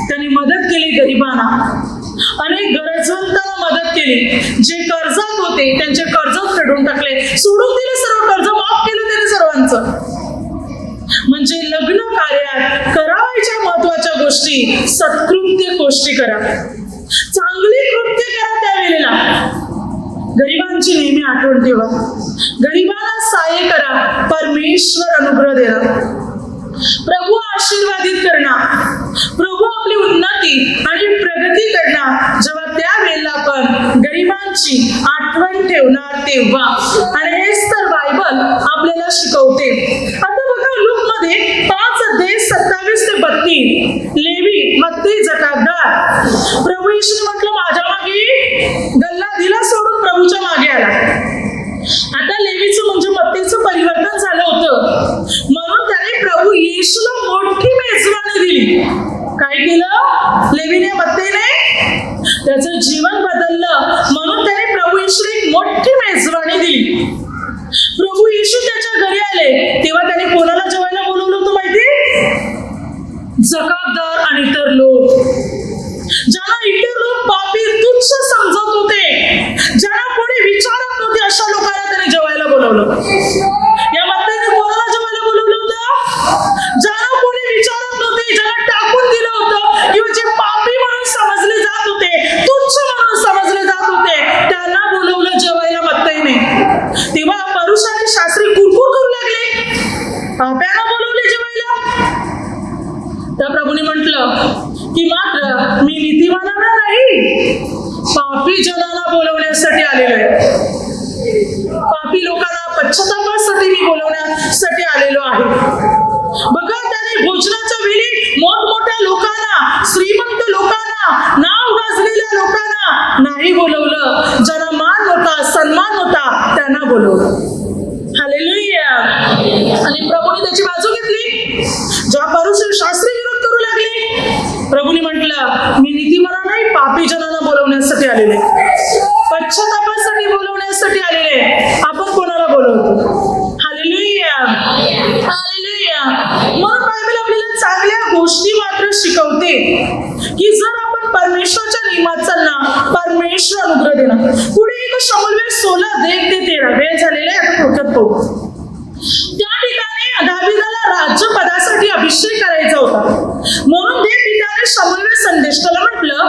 त्याने मदत केली गरिबांना. अनेक गरजवंतांना मदत केली. जे कर्जात होते त्यांचे कर्ज फेडून टाकले. सोडून दिले सर्व कर्ज माफ केलं त्याने सर्वांचं. म्हणजे लग्न कार्यात करावायच्या महत्वाच्या गोष्टी सत्कृत्य गोष्टी करा. चांगली कृत्य करा. त्यावेळेला गरिबांची नेहमी आठवण ठेवा. गरिबांना सहाय्य करा. परमेश्वर अनुग्रह देणार. प्रभू आशीर्वादित करणार. प्रभू आपली उन्नती आणि प्रगती करणार जेव्हा त्यावेळेला आपण गरिबांची आठवण ठेवणार तेव्हा. आणि हेच तर बायबल आपल्याला शिकवते. आता बघा लूक मध्ये 5:27-32 लेवी मत्ती जकातदार. प्रभू येशूने म्हटलं माझ्या मागे गल्ला दिला सोडून प्रभूच्या मागे आला. आता लेवीचं म्हणजे मत्तीचं परिवर्तन झालं होतं. म्हणून त्याने प्रभू येशूला मोठी मेजवानी दिली. काय केलं लेवीने मत्तीने. त्याचं जीवन बदललं. म्हणून त्याने प्रभू येशूला एक मोठी मेजवानी दिली. प्रभू येशू त्याच्या घरी आले तेव्हा त्याने कोणाला जेवायला बोलवलं होतं माहिती. जकातदार आणि इतर लोक. ज्यांना इतर लोक पापी तुच्छ समजत होते, ज्यांना कोणी विचारत नव्हते, अशा लोकांना त्याने जेवायला बोलवलं. या मत्तीने कोणाला जेवायला बोलवलं होतं. ज्यांना कोणी विचारत नव्हते, ज्यांना टाकून दिलं होतं किंवा जे पापी म्हणून समजले जात होते, तुच्छ म्हणून समजले जात होते, त्यांना बोलवलं जेवायला मत्तीने. तेव्हा परुष आणि शास्त्री कुरकुर करू लागले. पाप्यांना बोलवले जेवायला. त्या प्रभूने म्हटलं की मात्र मी नीतिमानांना नाही, पापी जनांना बोलवण्यासाठी आलेलो आहे. पापी लोकांना पश्चातापासाठी मी बोलवण्यासाठी आलेलो आहे. बघा त्याने भोजनाच्या वेळी मोठमोठ्या लोकांना, श्रीमंत लोकांना, नाव गाजलेल्या लोकांना नाही बोलवलं. ज्यांना मान होता, सन्मान होता, त्यांना बोलवलं. हालेलुया. आणि प्रभूने त्याची बाजू घेतली. जेव्हा परुष शास्त्री विरोध करू लागले, प्रभूने म्हटलं मी नीतिमाना नाही, पापी जनांना बोलवण्यासाठी आलेले, पश्चातापासाठी बोलवण्यासाठी आलेले. आपण कोणाला बोलवतो. हालेलुया. हालेलुया. म्हणून बायबल आपल्याला चांगल्या गोष्टी मात्र शिकवते की जर आपण परमेश्वराच्या नियमात चालणार, परमेश्वर अनुग्रह देणार. पुढे एक शमूएल 16:1-13 वेळ झालेला आहे. आता थोडक्यात पाहू. त्या ठिकाणी दाविदाला राज्यपदासाठी अभिषेक करायचा होता. म्हणून पित्याने शमूएल संदेष्टाला म्हटलं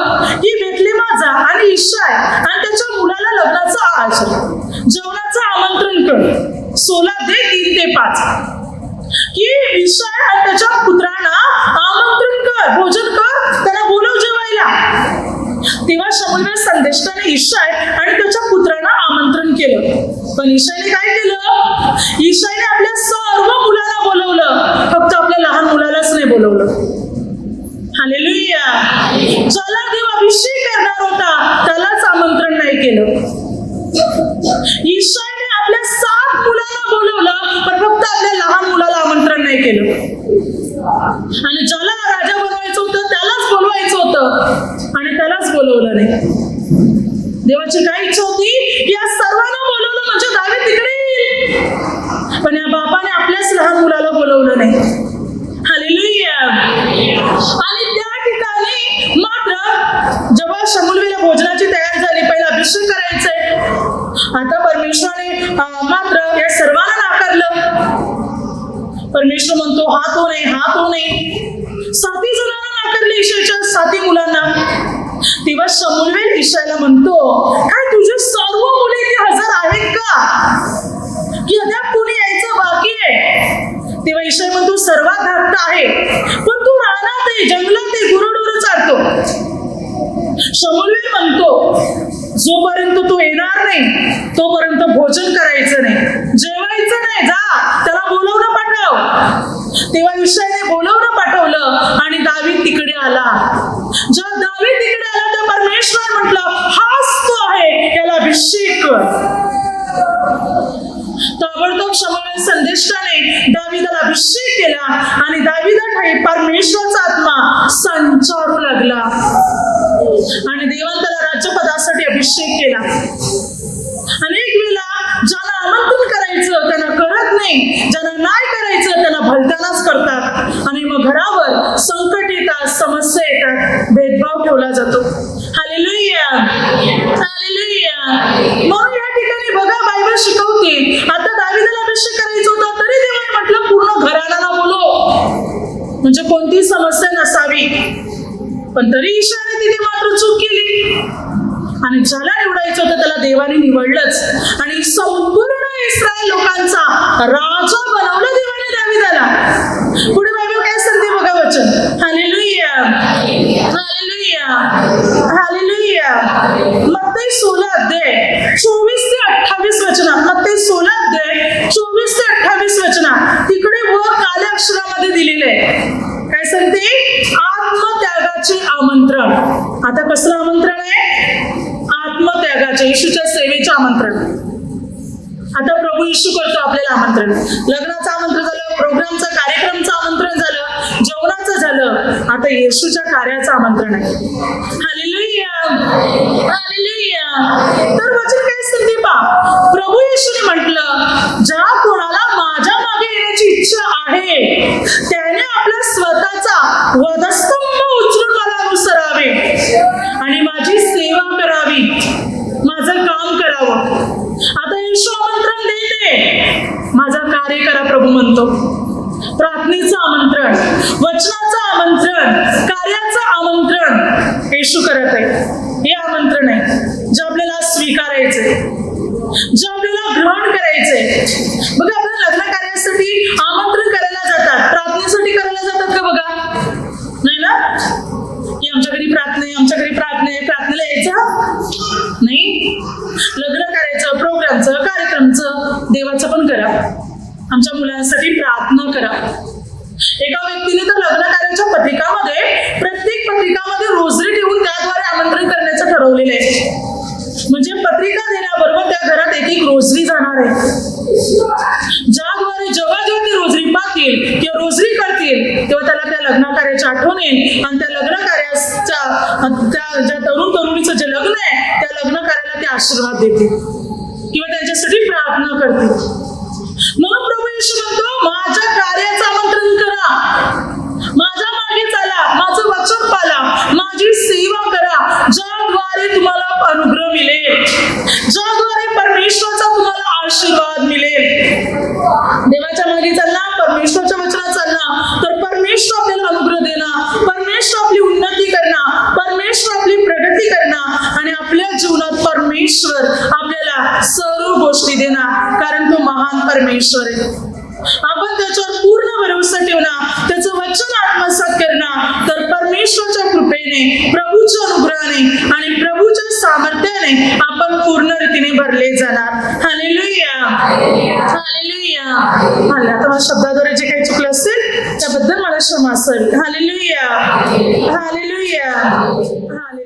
की बेथलेहेम जा आणि इश्राय आणि त्याच्या मुलाला लग्नाचं जेवणाचं आमंत्रण कर. 16:3-5 की इश्राय आणि त्याच्या पुत्रांना आमंत्रण कर, भोजन कर, त्यांना बोलव जेवायला. तेव्हा शमूएल संदेष्टाने इश्राय आणि त्याच्या पुत्रांना आमंत्रण केलं. पण इश्रायने काय केलं. इश्रायने आपल्या सर्व मुलांना बोलवलं, फक्त आपल्या लहान मुलालाच नाही बोलवलं. हालेलुया. ज्याला देव अभिषेक करणार होता त्यालाच आमंत्रण नाही केलं. इश्रायने आपल्या 7 मुलांना बोलवलं, केलं. आणि ज्याला राजा बनवायचं होतं त्यालाच बोलवायचं होतं आणि त्यालाच बोलवलं नाही. देवाची काय इच्छा होती की या सर्वांना बोलवलं म्हणजे दावीद तिकडे येईल, पण या बापाने आपल्याच लहान मुलाला बोलवलं नाही. हालेलुया. आणि त्या ठिकाणी मात्र जेव्हा शमूएलला भोजनाची तयारी झाली, पहिला अभिषेक करायचंय, आता परमेश्वराने मात्र या सर्वांना नाकारलं. परमेश्वर म्हणतो हा तो नाही, हा तो नाही. 7 जणांना नाकारले, इशाच्या 7 मुलांना. तेव्हा शमूएल इशायाला म्हणतो, काय तुझे सर्व मुले इथे हजर आहेत का, की अद्याप कोणी यायचं बाकी आहे? तेव्हा इशाया म्हणतो सर्वात धाकटा आहे, पण तू रानात आहे, जंगलात आहे, गुरंढोरं चारतो. शमूएल म्हणतो जोपर्यंत तो येणार नाही तोपर्यंत भोजन करायचं नाही, जेवायचं नाही, जा त्याला बोलवणं पाठव. तेव्हा इशायाने बोलवणं पाठवलं आणि दावीद तिकडे आला. जेव्हा दावीद तिकडे आला तर परमेश्वर म्हटलं हाच तो आहे, याला अभिषेक कर. ताबडतोब शमूएल संदेष्टाने दावीदाला अभिषेक केला आणि दावीदाठायी परमेश्वराचा आत्मा संचारू लागला आणि देवाने त्याला राज्यपदासाठी अभिषेक केला. अनेक वेळा ज्यांना आमंत्रण करायचं त्यांना करत नाही, ज्यांना नाही करायचं त्यांना भलत्यानाच करतात आणि मग घरावर संकट येतात, समस्या येतात, भेदभाव ठेवला जातो. Hallelujah, hallelujah. म्हणून या ठिकाणी बघा बायबल शिकवते, आता दावीदाला अभिषेक करायचा होता तरी देवाने म्हटलं पूर्ण घराण्याला बोलव, म्हणजे कोणती समस्या नसावी. पण तरी ईशाने तिथे मात्र चूक केली आणि ज्याला निवडायचं होतं त्याला देवाने निवडलंच आणि संपूर्ण इस्रायल लोकांचा राजा बनवलं देवाने दावीदाला. पुढे बायबल काय सांगते बघा वचन. Hallelujah, hallelujah, hallelujah. मत्ती 16 अध्याय 24 ते 28 वचनात, मत्ती 16 अध्याय 24 ते 28 वचनात तिकडे वर काळ्या अक्षरामध्ये दिलेले आहे. काय सांगते? आत्मत्यागाचे आमंत्रण. आता कसलं आमंत्रण आहे? आत्मत्यागाचे, येशूच्या सेवेचे आमंत्रण. आता प्रभू येशू करतो आपल्याला आमंत्रण. लग्नाचं आमंत्रण झालं, प्रोग्रामचं कार्यक्रमचं आमंत्रण झालं, जेवणाचं झालं, आता येशूच्या कार्याचं आमंत्रण आहे. Hallelujah, hallelujah. तर वचन काय सांगते पहा, प्रभू येशूने म्हटलं ज्या कोणाला माझ्या मागे येण्याची इच्छा आहे त्याने आपला स्वतःचा वधस्तंभ उचलून मला अनुसरावे आणि माझी सेवा करावी, माझं काम करावं. आता येशू आमंत्रण देते, माझं कार्य करा प्रभू म्हणतो. प्रार्थनेचं आमंत्रण, वचनाचं आमंत्रण, कार्याचं आमंत्रण येशू करत आहे. हे आमंत्रण आहे जे आपल्याला स्वीकारायचंय, जे आपल्याला ग्रहण करायचंय. बघा आपण लग्न कार्यासाठी आमंत्रण करायला जातात, प्रार्थनेसाठी करायला जातात का? बघा नाही ना, की आमच्या घरी प्रार्थना आहे, आमच्या घरी प्रार्थना आहे, प्रार्थनेला यायचं नाही. लग्न करायचं, प्रोग्रामचं, कार्यक्रमचं, देवाचं पण करा, आमच्या मुलांसाठी प्रार्थना करा. एका व्यक्तीने तर लग्न कार्याच्या पत्रिकामध्ये, प्रत्येक पत्रिकामध्ये रोजरी ठेवून त्याद्वारे आमंत्रण करण्याचं ठरवलेलं आहे. म्हणजे पत्रिका देण्याबरोबर त्या घरात एक रोजरी जाणार आहे, ज्याद्वारे जेव्हा जेव्हा ते रोजरी पाहतील किंवा रोजरी करतील तेव्हा त्याला त्या लग्न कार्याची आठवण येईल आणि त्या लग्न कार्याच्या त्या ज्या तरुण तरुणीचं जे लग्न आहे त्या लग्न कार्याला ते आशीर्वाद देतील किंवा त्यांच्यासाठी प्रार्थना करतील. म्हणून प्रभू येशू म्हणतो माझ्या कार्याचं आमंत्रण करा, माझ्या मागे चाला, माझं वचन पाला, माझी सेवा करा, ज्याद्वारे तुम्हाला अनुग्रह मिळेल, ज्याद्वारे परमेश्वराचा तुम्हाला आशीर्वाद मिळेल. देवाच्या मागे चालला, परमेश्वराच्या वचनात चालला तर परमेश्वर आपल्याला अनुग्रह देणार, परमेश्वर आपली उन्नती करणार, परमेश्वर आपली प्रगती करणार आणि आपल्या जीवनात परमेश्वर आपल्याला सर्व गोष्टी देणार, कारण तो महान परमेश्वर आहे. आपण त्याच्यावर पूर्ण भरोसा ठेवणार, त्याचं वचन आत्मसात करणार तर परमेश्वराच्या कृपेने, प्रभूच्या अनुग्रहाने आणि प्रभूच्या सामर्थ्याने आपण पूर्ण रीतीने भरले जाणार. Hallelujah, hallelujah. आता माझ्या शब्दाद्वारे जे काही चुकलं असेल त्याबद्दल मला क्षमा असेल. Hallelujah, hallelujah, hallelujah.